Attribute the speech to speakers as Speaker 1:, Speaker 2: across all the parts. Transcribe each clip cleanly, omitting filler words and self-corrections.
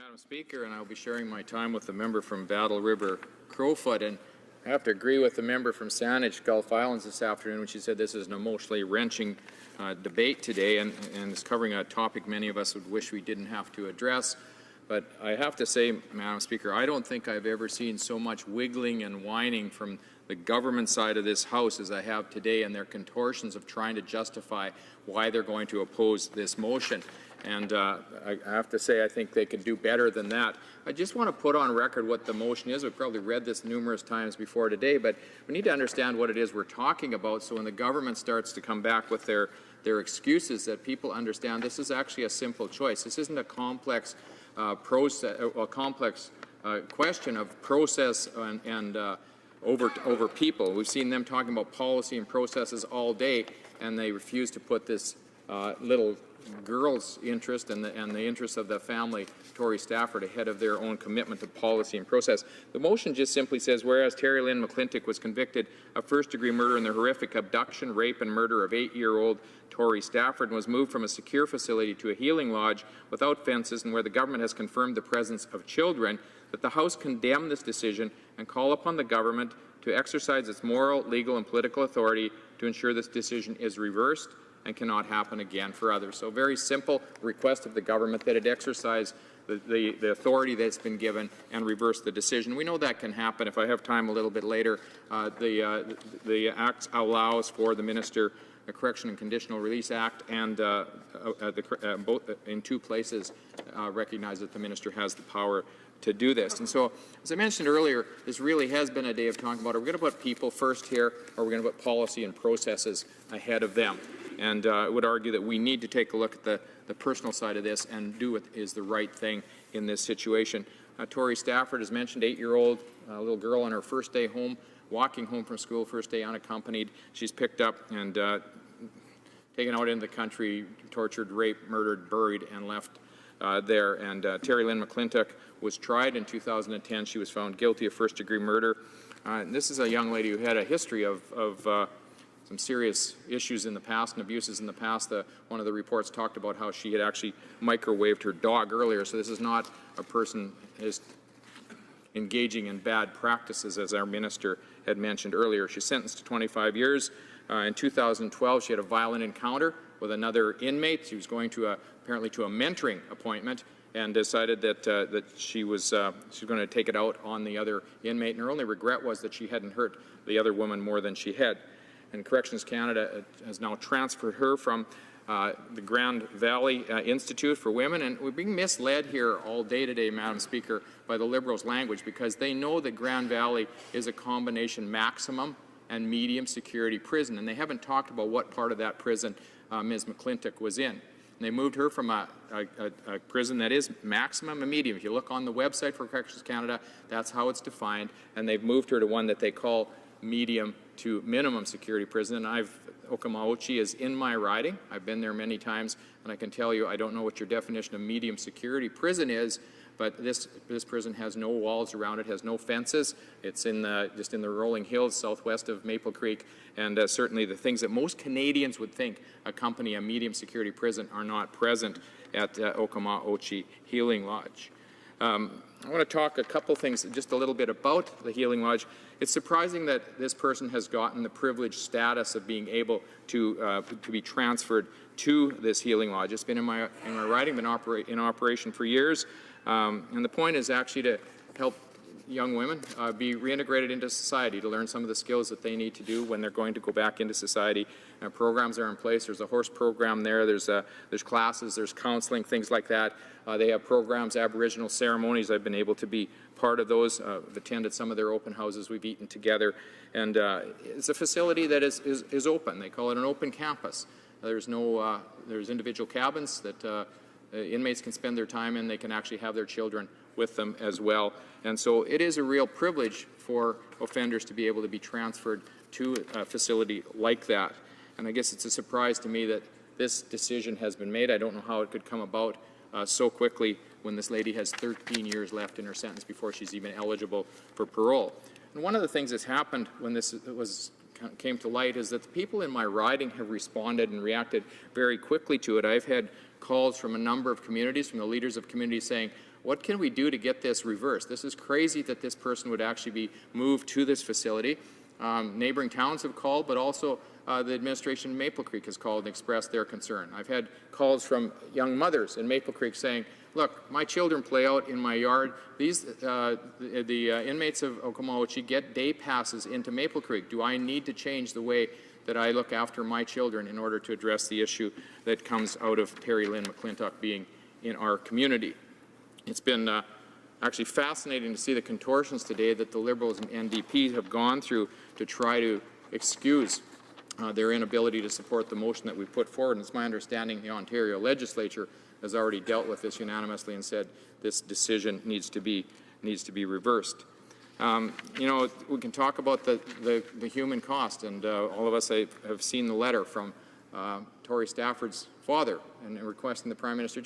Speaker 1: Madam Speaker, and I'll be sharing my time with the member from Battle River Crowfoot. And I have to agree with the member from Saanich, Gulf Islands, this afternoon when she said this is an emotionally wrenching debate today, and is covering a topic many of us would wish we didn't have to address. But I have to say, Madam Speaker, I don't think I've ever seen so much wiggling and whining from the government side of this House as I have today, and their contortions of trying to justify why they're going to oppose this motion. And I have to say, I think they could do better than that. I just want to put on record what the motion is. We've probably read this numerous times before today, but we need to understand what it is we're talking about, so when the government starts to come back with their excuses, that people understand this is actually a simple choice. This isn't a complex question of process and over people. We've seen them talking about policy and processes all day, and they refuse to put this little girl's interest and the interest of the family, Tori Stafford, ahead of their own commitment to policy and process. The motion just simply says, whereas Terri-Lynne McClintic was convicted of first-degree murder in the horrific abduction, rape, and murder of 8-year-old Tori Stafford, and was moved from a secure facility to a healing lodge without fences and where the government has confirmed the presence of children, that the House condemn this decision and call upon the government to exercise its moral, legal, and political authority to ensure this decision is reversed and cannot happen again for others. So very simple request of the government that it exercise the authority that's been given and reverse the decision. We know that can happen. If I have time a little bit later, the Act allows for the Minister, the Correction and Conditional Release Act, and both in two places recognize that the Minister has the power to do this. And so, as I mentioned earlier, this really has been a day of talking about, are we going to put people first here, or are we going to put policy and processes ahead of them? And I would argue that we need to take a look at the personal side of this and do what is the right thing in this situation. Tori Stafford has mentioned, 8-year-old little girl on her first day home, walking home from school, first day unaccompanied. She's picked up and taken out into the country, tortured, raped, murdered, buried, and left there. And Terri-Lynne McClintic was tried in 2010. She was found guilty of first-degree murder. And this is a young lady who had a history of some serious issues in the past and abuses in the past. One of the reports talked about how she had actually microwaved her dog earlier. So this is not a person who is engaging in bad practices, as our minister had mentioned earlier. She's sentenced to 25 years. In 2012, she had a violent encounter with another inmate. She was going to apparently to a mentoring appointment, and decided that she was going to take it out on the other inmate. And her only regret was that she hadn't hurt the other woman more than she had. And Corrections Canada has now transferred her from the Grand Valley Institute for Women. And we're being misled here all day today, Madam Speaker, by the Liberals' language, because they know that Grand Valley is a combination maximum and medium security prison. And they haven't talked about what part of that prison Ms. McClintic was in. And they moved her from a prison that is maximum and medium. If you look on the website for Corrections Canada, that's how it's defined. And they've moved her to one that they call medium to minimum security prison. And Okamaochi is in my riding. I've been there many times, and I can tell you I don't know what your definition of medium security prison is, but this prison has no walls around it, has no fences. It's just in the rolling hills southwest of Maple Creek, and certainly the things that most Canadians would think accompany a medium security prison are not present at Okamaochi Healing Lodge. I want to talk a couple things, just a little bit about the Healing Lodge. It's surprising that this person has gotten the privileged status of being able to be transferred to this Healing Lodge. It's been in my riding, been in operation for years, and the point is actually to help young women be reintegrated into society, to learn some of the skills that they need to do when they're going to go back into society. Programs are in place. There's a horse program there. There's classes. There's counseling, things like that. They have programs, Aboriginal ceremonies. I've been able to be part of those. I've attended some of their open houses. We've eaten together. And it's a facility that is open. They call it an open campus. There's individual cabins that inmates can spend their time in. They can actually have their children with them as well. And so it is a real privilege for offenders to be able to be transferred to a facility like that. And I guess it's a surprise to me that this decision has been made. I don't know how it could come about so quickly when this lady has 13 years left in her sentence before she's even eligible for parole. And one of the things that's happened when this came to light is that the people in my riding have responded and reacted very quickly to it. I've had calls from a number of communities, from the leaders of communities saying, what can we do to get this reversed? This is crazy that this person would actually be moved to this facility. Neighboring towns have called, but also the administration in Maple Creek has called and expressed their concern. I've had calls from young mothers in Maple Creek saying, look, my children play out in my yard. These, the inmates of Okmulgee get day passes into Maple Creek. Do I need to change the way that I look after my children in order to address the issue that comes out of Terri-Lynne McClintic being in our community? It's been actually fascinating to see the contortions today that the Liberals and NDP have gone through to try to excuse their inability to support the motion that we put forward. And it's my understanding the Ontario legislature has already dealt with this unanimously and said this decision needs to be reversed. You know, we can talk about the human cost, and all of us have seen the letter from Tori Stafford's father and requesting the Prime Minister,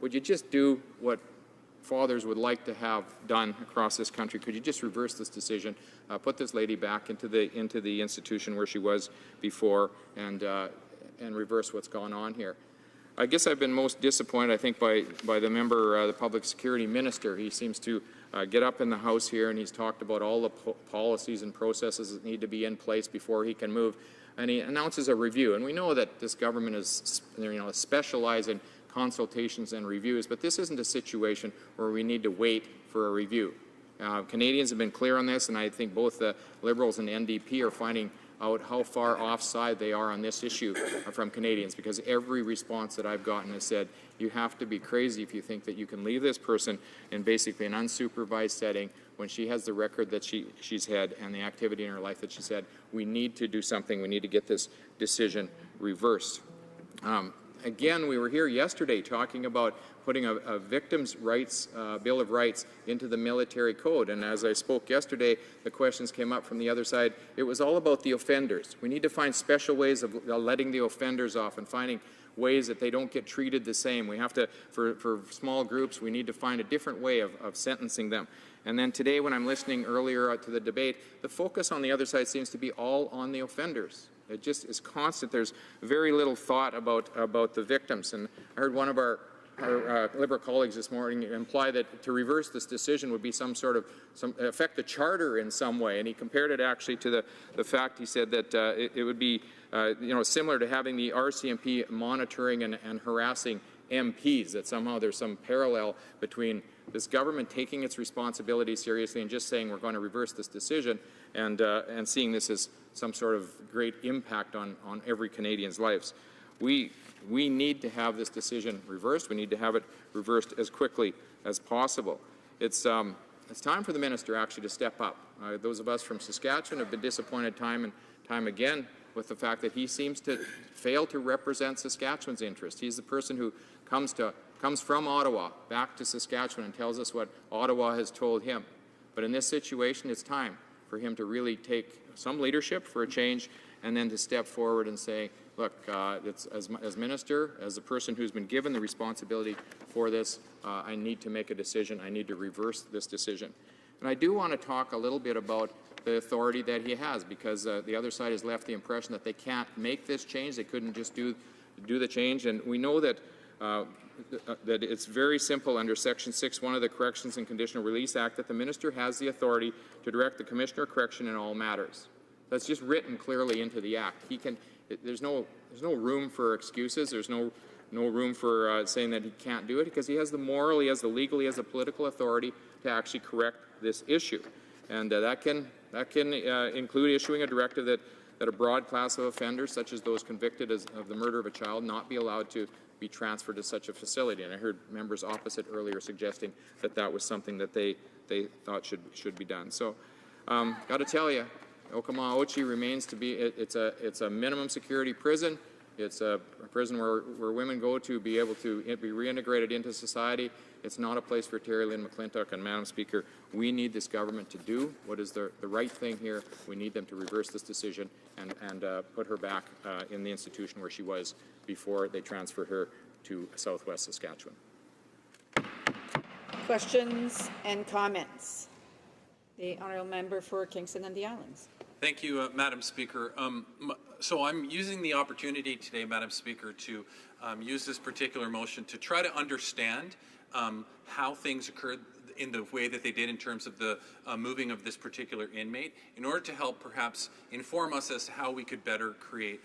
Speaker 1: would you just do what fathers would like to have done across this country? Could you just reverse this decision, put this lady back into the institution where she was before, and reverse what's gone on here? I guess I've been most disappointed, I think, by the member, the Public Security Minister. He seems to get up in the House here and he's talked about all the policies and processes that need to be in place before he can move, and he announces a review. And we know that this government is, specialized in consultations and reviews, but this isn't a situation where we need to wait for a review. Canadians have been clear on this, and I think both the Liberals and NDP are finding out how far offside they are on this issue from Canadians, because every response that I've gotten has said, you have to be crazy if you think that you can leave this person in basically an unsupervised setting when she has the record that she's had and the activity in her life that she's had. We need to do something. We need to get this decision reversed. Again, we were here yesterday talking about putting a victim's rights, Bill of Rights into the military code. And as I spoke yesterday, the questions came up from the other side. It was all about the offenders. We need to find special ways of letting the offenders off and finding ways that they don't get treated the same. We have to, for small groups, we need to find a different way of sentencing them. And then today, when I'm listening earlier to the debate, the focus on the other side seems to be all on the offenders. It just is constant. There's very little thought about the victims. And I heard one of our Liberal colleagues this morning imply that to reverse this decision would be affect the Charter in some way. And he compared it actually to the fact, he said, that it would be similar to having the RCMP monitoring and harassing MPs, that somehow there's some parallel between this government taking its responsibility seriously and just saying we're going to reverse this decision and seeing this as some sort of great impact on every Canadian's lives. We need to have this decision reversed. We need to have it reversed as quickly as possible. It's time for the minister actually to step up. Those of us from Saskatchewan have been disappointed time and time again with the fact that he seems to fail to represent Saskatchewan's interest. He's the person who comes from Ottawa back to Saskatchewan and tells us what Ottawa has told him. But in this situation, it's time for him to really take some leadership for a change and then to step forward and say, look, as minister, as the person who's been given the responsibility for this, I need to make a decision. I need to reverse this decision. And I do want to talk a little bit about the authority that he has, because the other side has left the impression that they can't make this change. They couldn't just do the change. And we know that that it's very simple under Section 6.1 of the Corrections and Conditional Release Act that the minister has the authority to direct the Commissioner of Correction in all matters. That's just written clearly into the Act. There's no room for excuses. There's no room for saying that he can't do it, because he has the moral, he has the legal, he has the political authority to actually correct this issue. And that can include issuing a directive that a broad class of offenders, such as those convicted of the murder of a child, not be allowed to be transferred to such a facility. And I heard members opposite earlier suggesting that that was something that they thought should be done. So, got to tell you, Okmulgee remains to be, it's a minimum security prison. It's a prison where women go to be able to be reintegrated into society. It's not a place for Terri-Lynne McClintic. And Madam Speaker, we need this government to do what is the right thing here. We need them to reverse this decision and put her back in the institution where she was before they transferred her to Southwest Saskatchewan.
Speaker 2: Questions and comments? The honourable member for Kingston and the Islands.
Speaker 3: Thank you, Madam Speaker. So I'm using the opportunity today, Madam Speaker, to use this particular motion to try to understand how things occurred in the way that they did in terms of the moving of this particular inmate, in order to help perhaps inform us as to how we could better create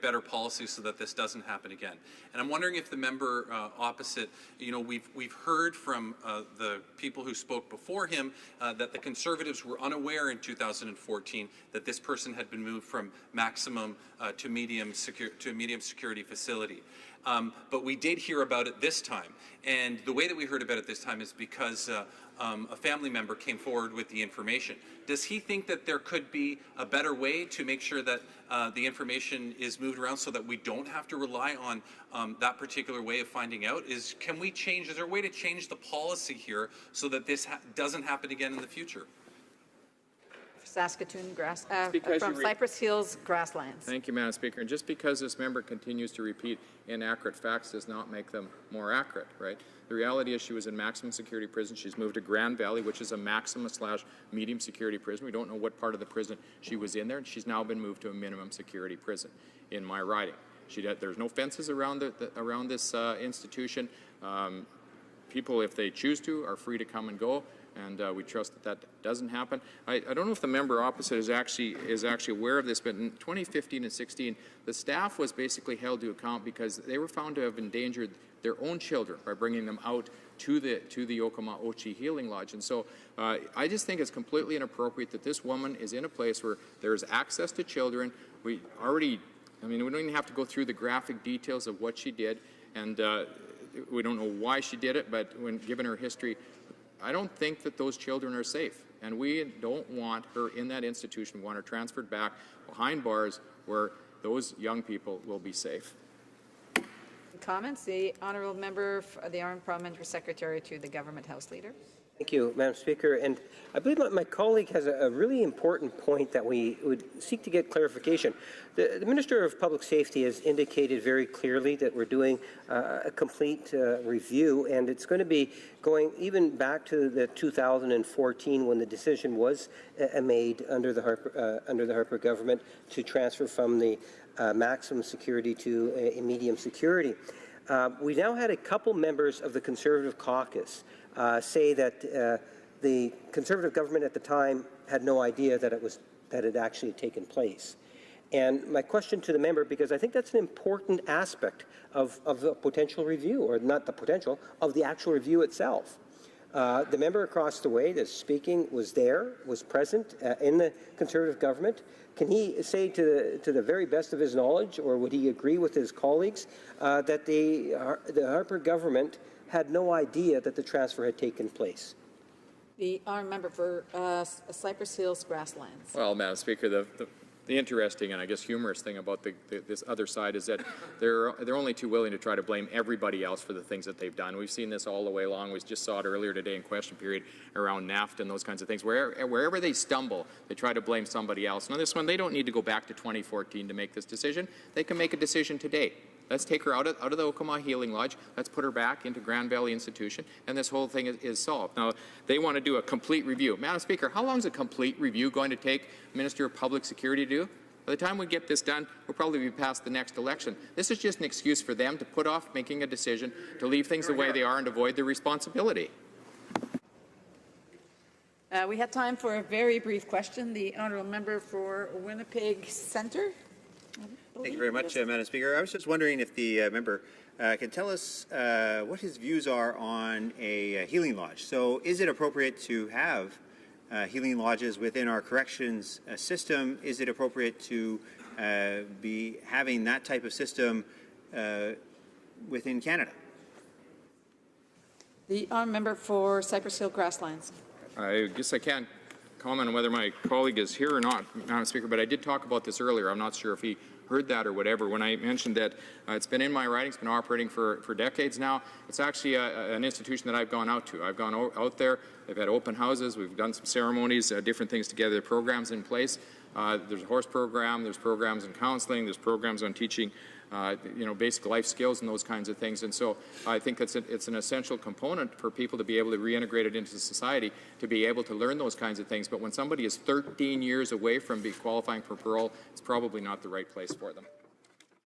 Speaker 3: better policies so that this doesn't happen again. And I'm wondering if the member opposite, we've heard from the people who spoke before him that the Conservatives were unaware in 2014 that this person had been moved from maximum to medium security facility. But we did hear about it this time. And the way that we heard about it this time is because a family member came forward with the information. Does he think that there could be a better way to make sure that the information is moved around so that we don't have to rely on that particular way of finding out? Is there a way to change the policy here so that this doesn't happen again in the future?
Speaker 2: Saskatoon from
Speaker 1: you
Speaker 2: Cypress Hills Grasslands.
Speaker 1: Thank you, Madam Speaker. And just because this member continues to repeat inaccurate facts does not make them more accurate, right? The reality is she was in maximum security prison. She's moved to Grand Valley, which is a maximum/medium security prison. We don't know what part of the prison she was in there, and she's now been moved to a minimum security prison in my riding. There's no fences around around this institution. People, if they choose to, are free to come and go. And we trust that doesn't happen. I don't know if the member opposite is actually aware of this, but in 2015 and 16, the staff was basically held to account because they were found to have endangered their own children by bringing them out to the Okama-Ochi Healing Lodge. And so I just think it's completely inappropriate that this woman is in a place where there is access to children. We don't even have to go through the graphic details of what she did, and we don't know why she did it, but when given her history, I don't think that those children are safe, and we don't want her in that institution. We want her transferred back behind bars where those young people will be safe.
Speaker 2: Comments? The Honourable Member, the Armed Parliamentary Secretary to the Government House Leader.
Speaker 4: Thank you, Madam Speaker. And I believe my colleague has a really important point that we would seek to get clarification. The Minister of Public Safety has indicated very clearly that we're doing a complete review, and it's going to be going even back to the 2014 when the decision was made under the Harper government to transfer from the maximum security to a medium security. We now had a couple members of the Conservative caucus say that the Conservative government at the time had no idea that it had actually taken place. And my question to the member, because I think that's an important aspect of the potential review, or not the potential, of the actual review itself. The member across the way that's speaking was present in the Conservative government. Can he say to the very best of his knowledge, or would he agree with his colleagues, that the Harper government had no idea that the transfer had taken place?
Speaker 2: The Honourable Member for Cypress Hills Grasslands.
Speaker 1: Well, Madam Speaker, the interesting and I guess humorous thing about this other side is that they're only too willing to try to blame everybody else for the things that they've done. We've seen this all the way along. We just saw it earlier today in question period around NAFTA and those kinds of things. Wherever they stumble, they try to blame somebody else. Now this one, they don't need to go back to 2014 to make this decision. They can make a decision today. Let's take her out of the Okama Healing Lodge. Let's put her back into Grand Valley Institution, and this whole thing is solved. Now, they want to do a complete review. Madam Speaker, how long is a complete review going to take Minister of Public Security to do? By the time we get this done, we'll probably be past the next election. This is just an excuse for them to put off making a decision, to leave things the way they are and avoid their responsibility.
Speaker 2: We have time for a very brief question. The Honourable Member for Winnipeg Centre.
Speaker 5: Thank you very much, Madam Speaker. I was just wondering if the member can tell us what his views are on a healing lodge. So is it appropriate to have healing lodges within our corrections system? Is it appropriate to be having that type of system within Canada?
Speaker 2: The Honourable Member for Cypress Hill Grasslands.
Speaker 1: I guess I can't comment on whether my colleague is here or not, Madam Speaker, but I did talk about this earlier. I'm not sure if he heard that or whatever when I mentioned that it's been in my riding, it's been operating for decades now. It's actually an institution that I've gone out to. I've gone out there, they've had open houses, we've done some ceremonies, different things together, there are programs in place. There's a horse program, there's programs in counseling, there's programs on teaching basic life skills and those kinds of things. And so I think it's an essential component for people to be able to reintegrate it into society, to be able to learn those kinds of things. But when somebody is 13 years away from qualifying for parole, it's probably not the right place for them.